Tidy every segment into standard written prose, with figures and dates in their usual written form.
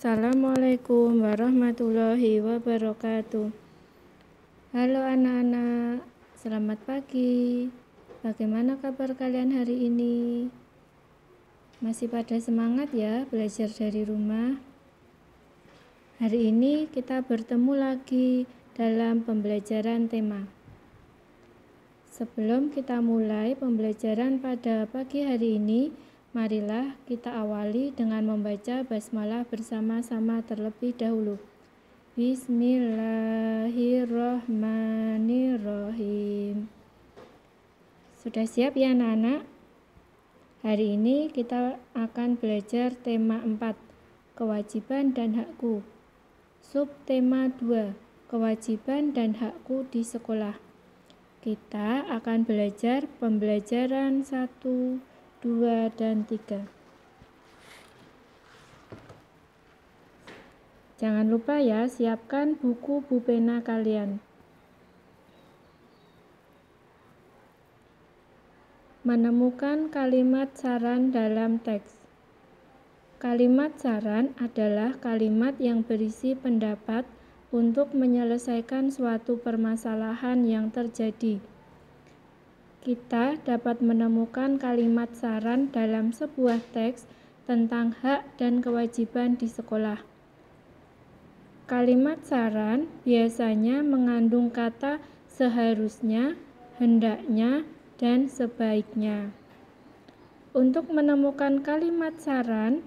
Assalamualaikum warahmatullahi wabarakatuh. Halo anak-anak, selamat pagi. Bagaimana kabar kalian hari ini? Masih pada semangat ya belajar dari rumah? Hari ini kita bertemu lagi dalam pembelajaran tema. Sebelum kita mulai pembelajaran pada pagi hari ini, marilah kita awali dengan membaca basmalah bersama-sama terlebih dahulu. Bismillahirrahmanirrahim. Sudah siap ya anak-anak? Hari ini kita akan belajar tema 4, kewajiban dan hakku. Subtema 2, kewajiban dan hakku di sekolah. Kita akan belajar pembelajaran 1, 2, dan 3. Jangan lupa ya, siapkan buku pulpena kalian. Menemukan kalimat saran dalam teks. Kalimat saran adalah kalimat yang berisi pendapat untuk menyelesaikan suatu permasalahan yang terjadi. Kita dapat menemukan kalimat saran dalam sebuah teks tentang hak dan kewajiban di sekolah. Kalimat saran biasanya mengandung kata seharusnya, hendaknya, dan sebaiknya. Untuk menemukan kalimat saran,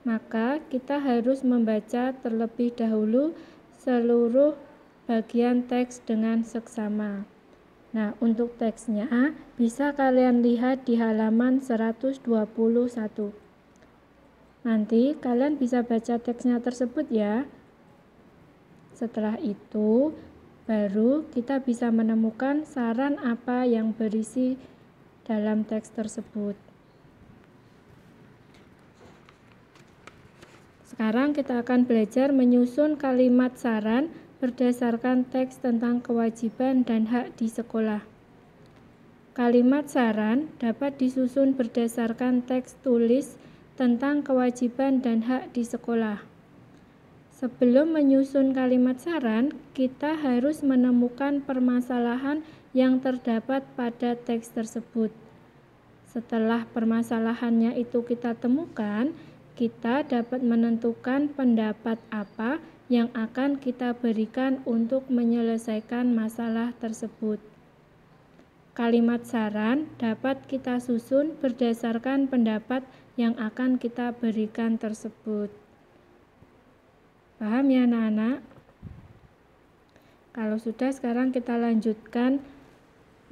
maka kita harus membaca terlebih dahulu seluruh bagian teks dengan seksama. Nah, untuk teksnya bisa kalian lihat di halaman 121. Nanti kalian bisa baca teksnya tersebut ya. Setelah itu, baru kita bisa menemukan saran apa yang berisi dalam teks tersebut. Sekarang kita akan belajar menyusun kalimat saran berdasarkan teks tentang kewajiban dan hak di sekolah. Kalimat saran dapat disusun berdasarkan teks tulis tentang kewajiban dan hak di sekolah. Sebelum menyusun kalimat saran, kita harus menemukan permasalahan yang terdapat pada teks tersebut. Setelah permasalahannya itu kita temukan, kita dapat menentukan pendapat apa yang akan kita berikan untuk menyelesaikan masalah tersebut. Kalimat saran dapat kita susun berdasarkan pendapat yang akan kita berikan tersebut. Paham ya anak-anak? Kalau sudah, sekarang kita lanjutkan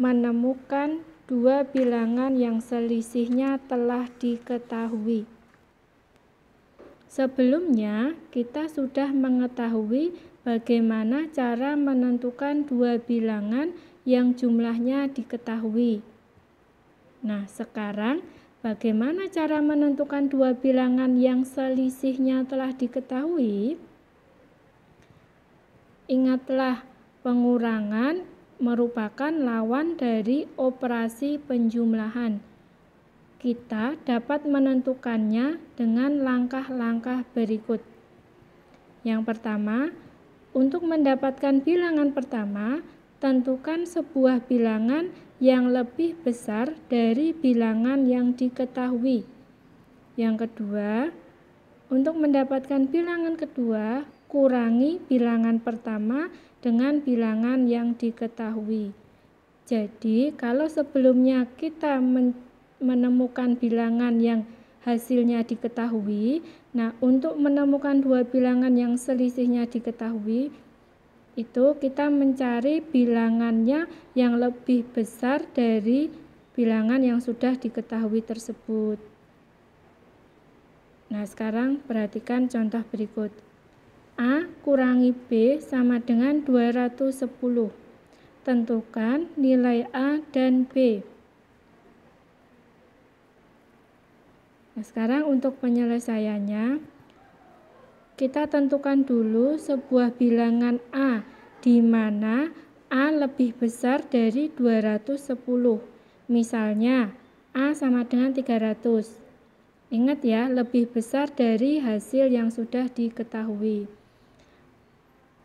menemukan dua bilangan yang selisihnya telah diketahui. Sebelumnya, kita sudah mengetahui bagaimana cara menentukan dua bilangan yang jumlahnya diketahui. Nah, sekarang bagaimana cara menentukan dua bilangan yang selisihnya telah diketahui? Ingatlah, pengurangan merupakan lawan dari operasi penjumlahan. Kita dapat menentukannya dengan langkah-langkah berikut. Yang pertama, untuk mendapatkan bilangan pertama, tentukan sebuah bilangan yang lebih besar dari bilangan yang diketahui. Yang kedua, untuk mendapatkan bilangan kedua, kurangi bilangan pertama dengan bilangan yang diketahui. Jadi, kalau sebelumnya kita menemukan bilangan yang hasilnya diketahui, nah untuk menemukan dua bilangan yang selisihnya diketahui, itu kita mencari bilangannya yang lebih besar dari bilangan yang sudah diketahui tersebut. Nah, sekarang perhatikan contoh berikut. A kurangi B sama dengan 210. Tentukan nilai A dan B. Nah, sekarang untuk penyelesaiannya, kita tentukan dulu sebuah bilangan A, di mana A lebih besar dari 210. Misalnya, A sama dengan 300. Ingat ya, lebih besar dari hasil yang sudah diketahui.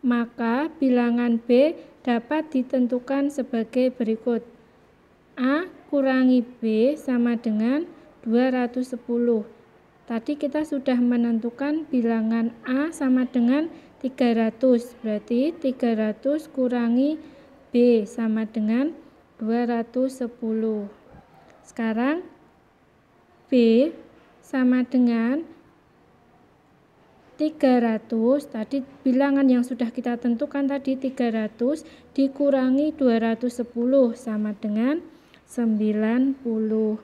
Maka bilangan B dapat ditentukan sebagai berikut. A kurangi B sama dengan 210. Tadi kita sudah menentukan bilangan A sama dengan 300. Berarti 300 kurangi B sama dengan 210. Sekarang B sama dengan 300, tadi bilangan yang sudah kita tentukan tadi 300 dikurangi 210 sama dengan 90.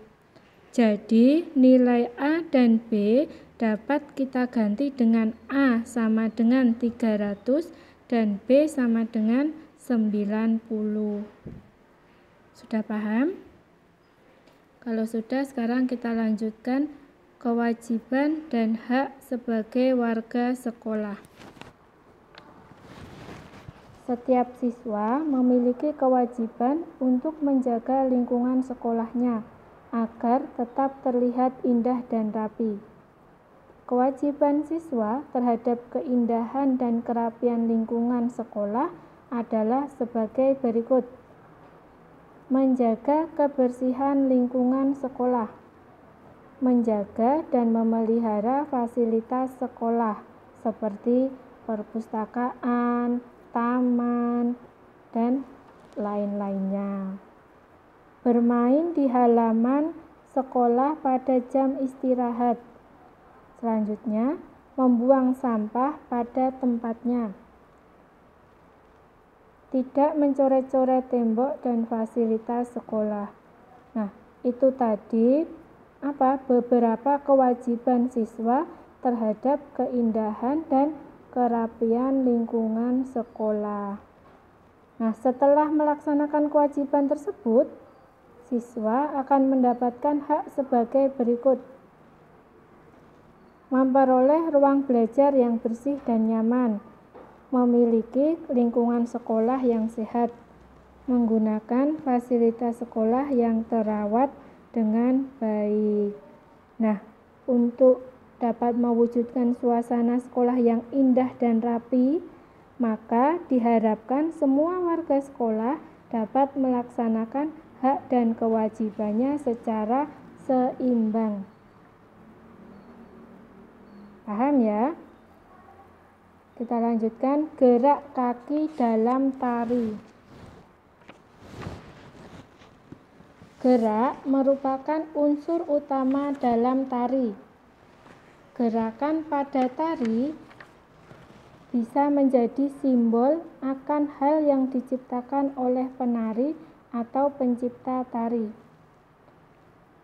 Jadi nilai A dan B dapat kita ganti dengan A sama dengan 300 dan B sama dengan 90. Sudah paham? Kalau sudah, sekarang kita lanjutkan kewajiban dan hak sebagai warga sekolah. Setiap siswa memiliki kewajiban untuk menjaga lingkungan sekolahnya agar tetap terlihat indah dan rapi. Kewajiban siswa terhadap keindahan dan kerapian lingkungan sekolah adalah sebagai berikut. Menjaga kebersihan lingkungan sekolah, menjaga dan memelihara fasilitas sekolah seperti perpustakaan, taman, dan lain-lainnya. Bermain di halaman sekolah pada jam istirahat. Selanjutnya, membuang sampah pada tempatnya. Tidak mencoret-coret tembok dan fasilitas sekolah. Nah, itu tadi beberapa kewajiban siswa terhadap keindahan dan kerapian lingkungan sekolah. Nah, setelah melaksanakan kewajiban tersebut, siswa akan mendapatkan hak sebagai berikut. Memperoleh ruang belajar yang bersih dan nyaman, memiliki lingkungan sekolah yang sehat, menggunakan fasilitas sekolah yang terawat dengan baik. Nah, untuk dapat mewujudkan suasana sekolah yang indah dan rapi, maka diharapkan semua warga sekolah dapat melaksanakan hak dan kewajibannya secara seimbang. Paham ya? Kita lanjutkan gerak kaki dalam tari. Gerak merupakan unsur utama dalam tari. Gerakan pada tari bisa menjadi simbol akan hal yang diciptakan oleh penari atau pencipta tari.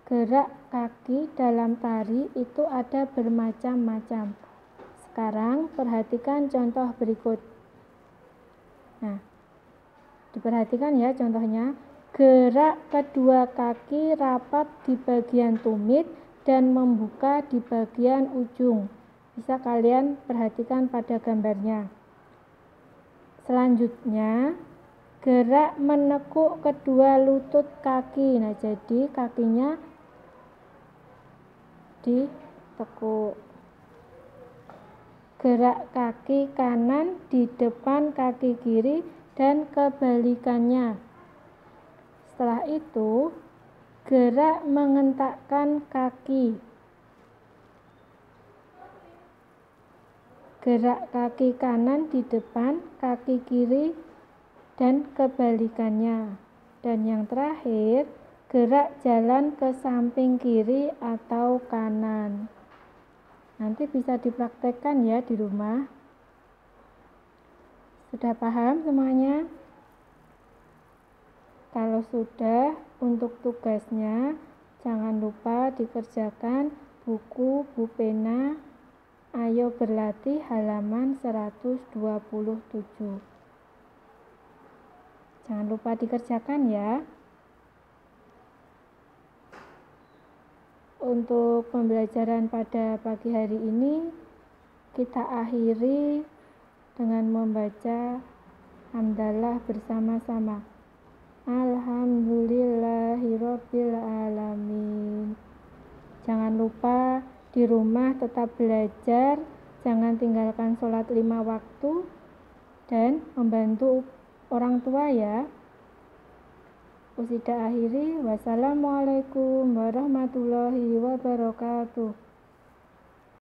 Gerak kaki dalam tari itu ada bermacam-macam. Sekarang perhatikan contoh berikut. Nah, diperhatikan ya contohnya. Gerak kedua kaki rapat di bagian tumit dan membuka di bagian ujung. Bisa kalian perhatikan pada gambarnya. Selanjutnya, gerak menekuk kedua lutut kaki. Nah, jadi kakinya ditekuk. Gerak kaki kanan di depan kaki kiri dan kebalikannya. Setelah itu, gerak mengentakkan kaki. Gerak kaki kanan di depan, kaki kiri, dan kebalikannya. Dan yang terakhir, gerak jalan ke samping kiri atau kanan. Nanti bisa dipraktekkan ya di rumah. Sudah paham semuanya? Kalau sudah, untuk tugasnya jangan lupa dikerjakan buku Bu Pena Ayo Berlatih halaman 127. Jangan lupa dikerjakan ya. Untuk pembelajaran pada pagi hari ini kita akhiri dengan membaca hamdalah bersama-sama. Alhamdulillahirabbil alamin. Jangan lupa Di rumah tetap belajar, jangan tinggalkan sholat 5 waktu, dan membantu orang tua ya. Aku sudah akhiri. Wassalamualaikum warahmatullahi wabarakatuh.